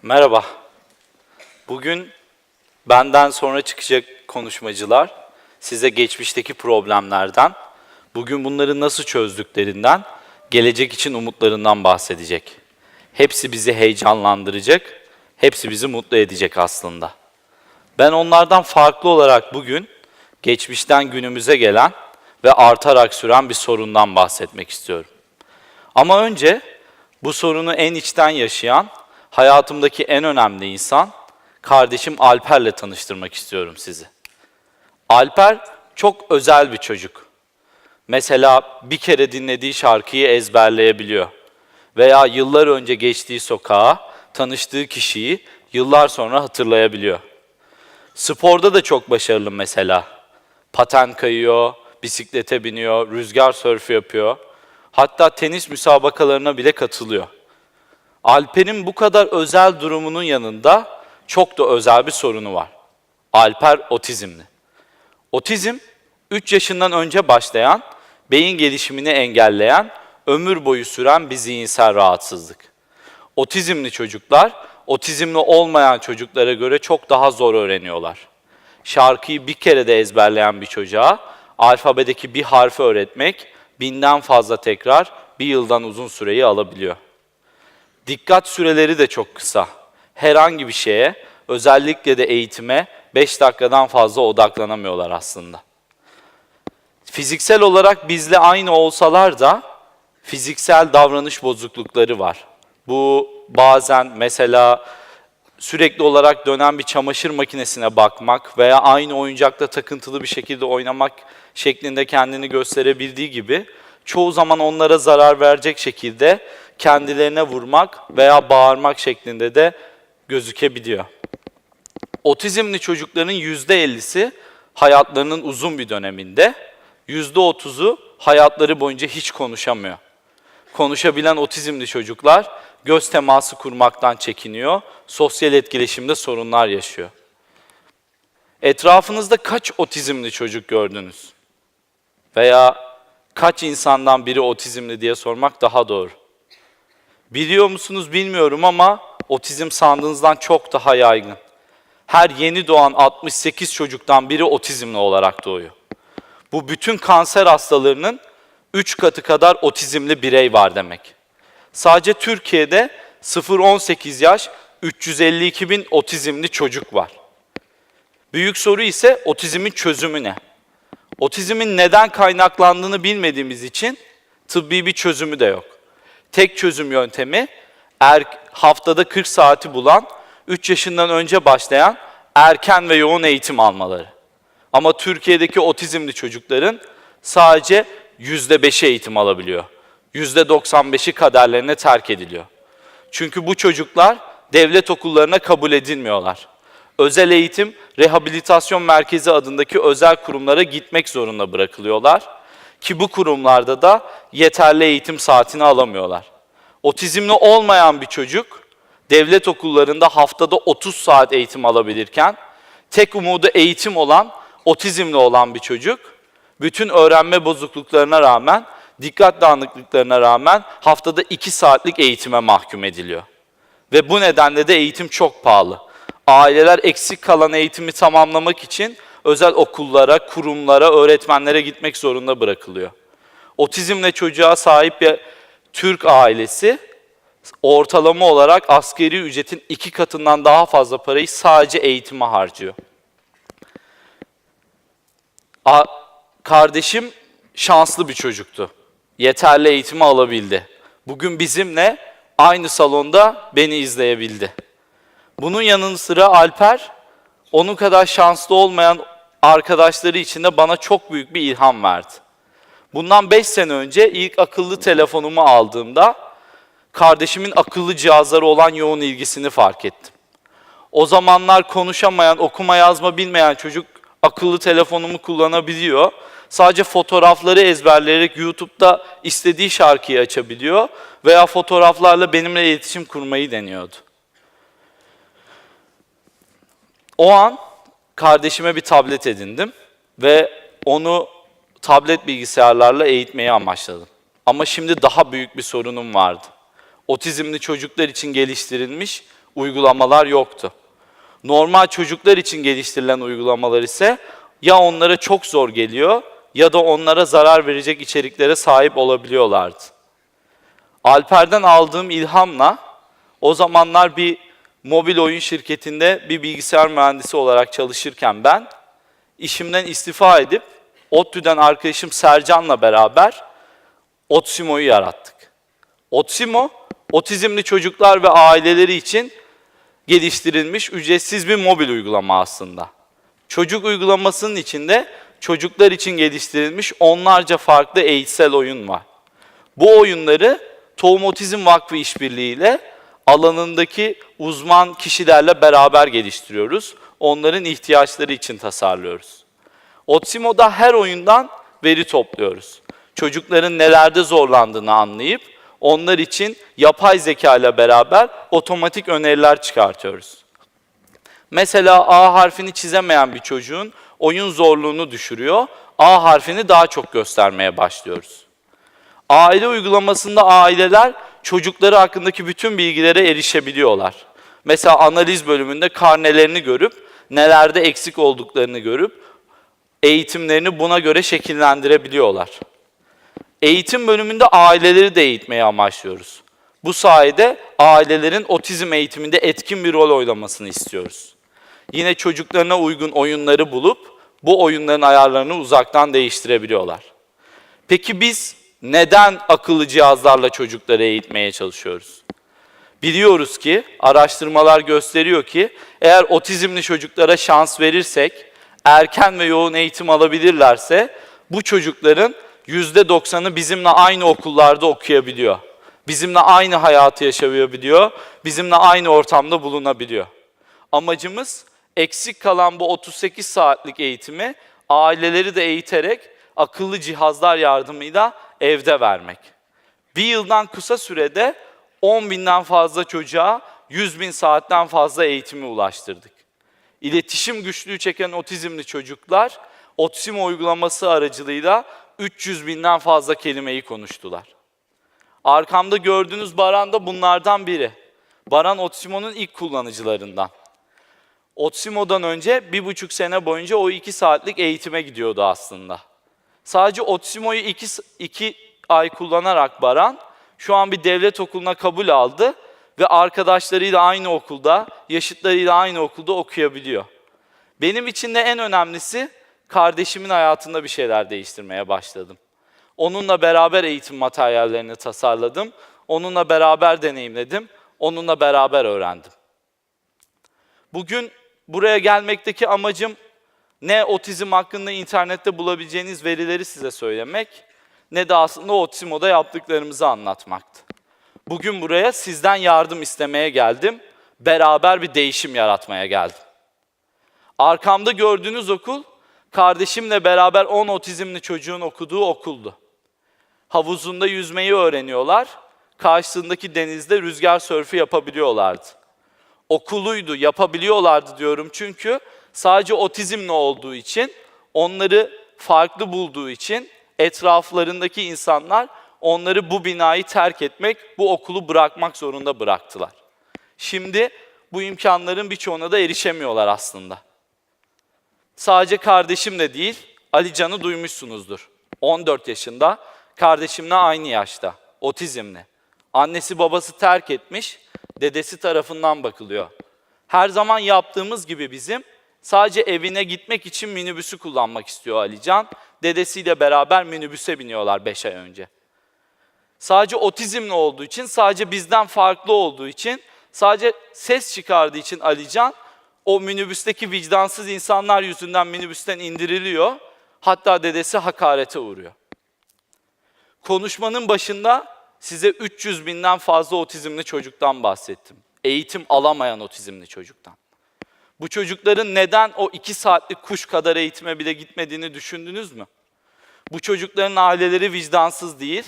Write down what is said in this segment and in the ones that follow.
Merhaba. Bugün benden sonra çıkacak konuşmacılar size geçmişteki problemlerden, bugün bunları nasıl çözdüklerinden, gelecek için umutlarından bahsedecek. Hepsi bizi heyecanlandıracak, hepsi bizi mutlu edecek aslında. Ben onlardan farklı olarak bugün geçmişten günümüze gelen ve artarak süren bir sorundan bahsetmek istiyorum. Ama önce bu sorunu en içten yaşayan, hayatımdaki en önemli insan, kardeşim Alper'le tanıştırmak istiyorum sizi. Alper çok özel bir çocuk. Mesela bir kere dinlediği şarkıyı ezberleyebiliyor. Veya yıllar önce geçtiği sokağa, tanıştığı kişiyi yıllar sonra hatırlayabiliyor. Sporda da çok başarılı mesela. Paten kayıyor, bisiklete biniyor, rüzgar sörfü yapıyor. Hatta tenis müsabakalarına bile katılıyor. Alper'in bu kadar özel durumunun yanında çok da özel bir sorunu var. Alper otizmli. Otizm 3 yaşından önce başlayan, beyin gelişimini engelleyen, ömür boyu süren bir zihinsel rahatsızlık. Otizmli çocuklar, otizmli olmayan çocuklara göre çok daha zor öğreniyorlar. Şarkıyı bir kere de ezberleyen bir çocuğa, alfabedeki bir harfi öğretmek, 1000'den fazla tekrar, bir yıldan uzun süreyi alabiliyor. Dikkat süreleri de çok kısa. Herhangi bir şeye, özellikle de eğitime 5 dakikadan fazla odaklanamıyorlar aslında. Fiziksel olarak bizle aynı olsalar da fiziksel davranış bozuklukları var. Bu bazen mesela sürekli olarak dönen bir çamaşır makinesine bakmak veya aynı oyuncakla takıntılı bir şekilde oynamak şeklinde kendini gösterebildiği gibi çoğu zaman onlara zarar verecek şekilde kendilerine vurmak veya bağırmak şeklinde de gözükebiliyor. Otizmli çocukların %50'si hayatlarının uzun bir döneminde, %30'u hayatları boyunca hiç konuşamıyor. Konuşabilen otizmli çocuklar göz teması kurmaktan çekiniyor, sosyal etkileşimde sorunlar yaşıyor. Etrafınızda kaç otizmli çocuk gördünüz? Veya kaç insandan biri otizmli diye sormak daha doğru. Biliyor musunuz bilmiyorum ama otizm sandığınızdan çok daha yaygın. Her yeni doğan 68 çocuktan biri otizmli olarak doğuyor. Bu bütün kanser hastalarının 3 katı kadar otizmli birey var demek. Sadece Türkiye'de 0-18 yaş 352 bin otizmli çocuk var. Büyük soru ise otizmin çözümü ne? Otizmin neden kaynaklandığını bilmediğimiz için tıbbi bir çözümü de yok. Tek çözüm yöntemi haftada 40 saati bulan, 3 yaşından önce başlayan erken ve yoğun eğitim almaları. Ama Türkiye'deki otizmli çocukların sadece %5'i eğitim alabiliyor. %95'i kaderlerine terk ediliyor. Çünkü bu çocuklar devlet okullarına kabul edilmiyorlar. Özel eğitim, rehabilitasyon merkezi adındaki özel kurumlara gitmek zorunda bırakılıyorlar. Ki bu kurumlarda da yeterli eğitim saatini alamıyorlar. Otizmli olmayan bir çocuk, devlet okullarında haftada 30 saat eğitim alabilirken, tek umudu eğitim olan, otizmli olan bir çocuk, bütün öğrenme bozukluklarına rağmen, dikkat dağınıklıklarına rağmen haftada 2 saatlik eğitime mahkum ediliyor. Ve bu nedenle de eğitim çok pahalı. Aileler eksik kalan eğitimi tamamlamak için özel okullara, kurumlara, öğretmenlere gitmek zorunda bırakılıyor. Otizmle çocuğa sahip bir Türk ailesi ortalama olarak asgari ücretin 2 katından daha fazla parayı sadece eğitime harcıyor. Kardeşim şanslı bir çocuktu. Yeterli eğitimi alabildi. Bugün bizimle aynı salonda beni izleyebildi. Bunun yanı sıra Alper, onun kadar şanslı olmayan arkadaşları için de bana çok büyük bir ilham verdi. Bundan 5 sene önce ilk akıllı telefonumu aldığımda kardeşimin akıllı cihazlara olan yoğun ilgisini fark ettim. O zamanlar konuşamayan, okuma yazma bilmeyen çocuk akıllı telefonumu kullanabiliyor. Sadece fotoğrafları ezberleyerek YouTube'da istediği şarkıyı açabiliyor veya fotoğraflarla benimle iletişim kurmayı deniyordu. O an kardeşime bir tablet edindim ve onu tablet bilgisayarlarla eğitmeyi amaçladım. Ama şimdi daha büyük bir sorunum vardı. Otizmli çocuklar için geliştirilmiş uygulamalar yoktu. Normal çocuklar için geliştirilen uygulamalar ise ya onlara çok zor geliyor ya da onlara zarar verecek içeriklere sahip olabiliyorlardı. Alper'den aldığım ilhamla o zamanlar bir mobil oyun şirketinde bir bilgisayar mühendisi olarak çalışırken ben işimden istifa edip ODTÜ'den arkadaşım Sercan'la beraber Otsimo'yu yarattık. Otsimo, otizmli çocuklar ve aileleri için geliştirilmiş ücretsiz bir mobil uygulama aslında. Çocuk uygulamasının içinde çocuklar için geliştirilmiş onlarca farklı eğitsel oyun var. Bu oyunları Tohum Otizm Vakfı işbirliğiyle alanındaki uzman kişilerle beraber geliştiriyoruz. Onların ihtiyaçları için tasarlıyoruz. Otsimo'da her oyundan veri topluyoruz. Çocukların nelerde zorlandığını anlayıp onlar için yapay zeka ile beraber otomatik öneriler çıkartıyoruz. Mesela A harfini çizemeyen bir çocuğun oyun zorluğunu düşürüyor. A harfini daha çok göstermeye başlıyoruz. Aile uygulamasında aileler çocukları hakkındaki bütün bilgilere erişebiliyorlar. Mesela analiz bölümünde karnelerini görüp, nelerde eksik olduklarını görüp, eğitimlerini buna göre şekillendirebiliyorlar. Eğitim bölümünde aileleri de eğitmeye amaçlıyoruz. Bu sayede ailelerin otizm eğitiminde etkin bir rol oynamasını istiyoruz. Yine çocuklarına uygun oyunları bulup, bu oyunların ayarlarını uzaktan değiştirebiliyorlar. Peki biz neden akıllı cihazlarla çocukları eğitmeye çalışıyoruz? Biliyoruz ki, araştırmalar gösteriyor ki, eğer otizmli çocuklara şans verirsek, erken ve yoğun eğitim alabilirlerse, bu çocukların %90'ı bizimle aynı okullarda okuyabiliyor. Bizimle aynı hayatı yaşayabiliyor, bizimle aynı ortamda bulunabiliyor. Amacımız eksik kalan bu 38 saatlik eğitimi aileleri de eğiterek akıllı cihazlar yardımıyla evde vermek. Bir yıldan kısa sürede 10.000'den fazla çocuğa 100.000 saatten fazla eğitimi ulaştırdık. İletişim güçlüğü çeken otizmli çocuklar Otsimo uygulaması aracılığıyla 300.000'den fazla kelimeyi konuştular. Arkamda gördüğünüz Baran da bunlardan biri. Baran Otsimo'nun ilk kullanıcılarından. Otsimo'dan önce 1,5 sene boyunca o 2 saatlik eğitime gidiyordu aslında. Sadece Otsimo'yu 2 ay kullanarak Baran şu an bir devlet okuluna kabul aldı ve arkadaşlarıyla aynı okulda, yaşıtlarıyla aynı okulda okuyabiliyor. Benim için de en önemlisi kardeşimin hayatında bir şeyler değiştirmeye başladım. Onunla beraber eğitim materyallerini tasarladım, onunla beraber deneyimledim, onunla beraber öğrendim. Bugün buraya gelmekteki amacım ne otizm hakkında internette bulabileceğiniz verileri size söylemek, ne de aslında Otsimo'da yaptıklarımızı anlatmaktı. Bugün buraya sizden yardım istemeye geldim, beraber bir değişim yaratmaya geldim. Arkamda gördüğünüz okul, kardeşimle beraber 10 otizmli çocuğun okuduğu okuldu. Havuzunda yüzmeyi öğreniyorlar, karşısındaki denizde rüzgar sörfü yapabiliyorlardı. Okuluydu, yapabiliyorlardı diyorum çünkü sadece otizmli olduğu için, onları farklı bulduğu için etraflarındaki insanlar onları bu binayı terk etmek, bu okulu bırakmak zorunda bıraktılar. Şimdi bu imkanların birçoğuna da erişemiyorlar aslında. Sadece kardeşim de değil, Ali Can'ı duymuşsunuzdur. 14 yaşında, kardeşimle aynı yaşta, otizmli. Annesi babası terk etmiş, dedesi tarafından bakılıyor. Her zaman yaptığımız gibi bizim, sadece evine gitmek için minibüsü kullanmak istiyor Ali Can. Dedesiyle beraber minibüse biniyorlar 5 ay önce. Sadece otizmli olduğu için, sadece bizden farklı olduğu için, sadece ses çıkardığı için Ali Can, o minibüsteki vicdansız insanlar yüzünden minibüsten indiriliyor. Hatta dedesi hakarete uğruyor. Konuşmanın başında size 300.000'den fazla otizmli çocuktan bahsettim. Eğitim alamayan otizmli çocuktan. Bu çocukların neden o 2 saatlik kuş kadar eğitime bile gitmediğini düşündünüz mü? Bu çocukların aileleri vicdansız değil.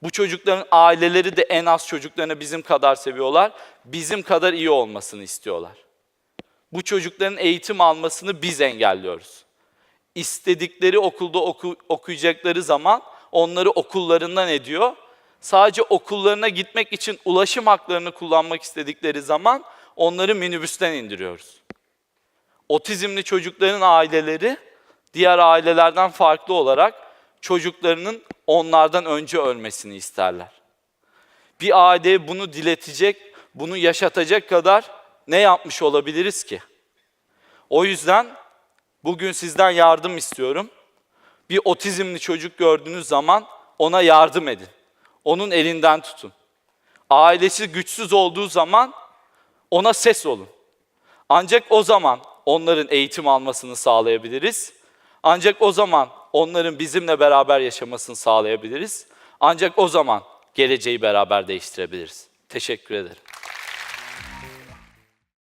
Bu çocukların aileleri de en az çocuklarını bizim kadar seviyorlar. Bizim kadar iyi olmasını istiyorlar. Bu çocukların eğitim almasını biz engelliyoruz. İstedikleri okulda okuyacakları zaman onları okullarından ediyor. Sadece okullarına gitmek için ulaşım haklarını kullanmak istedikleri zaman onları minibüsten indiriyoruz. Otizmli çocukların aileleri diğer ailelerden farklı olarak çocuklarının onlardan önce ölmesini isterler. Bir aileye bunu diletecek, bunu yaşatacak kadar ne yapmış olabiliriz ki? O yüzden bugün sizden yardım istiyorum. Bir otizmli çocuk gördüğünüz zaman ona yardım edin. Onun elinden tutun. Ailesi güçsüz olduğu zaman ona ses olun. Ancak o zaman onların eğitim almasını sağlayabiliriz. Ancak o zaman onların bizimle beraber yaşamasını sağlayabiliriz. Ancak o zaman geleceği beraber değiştirebiliriz. Teşekkür ederim.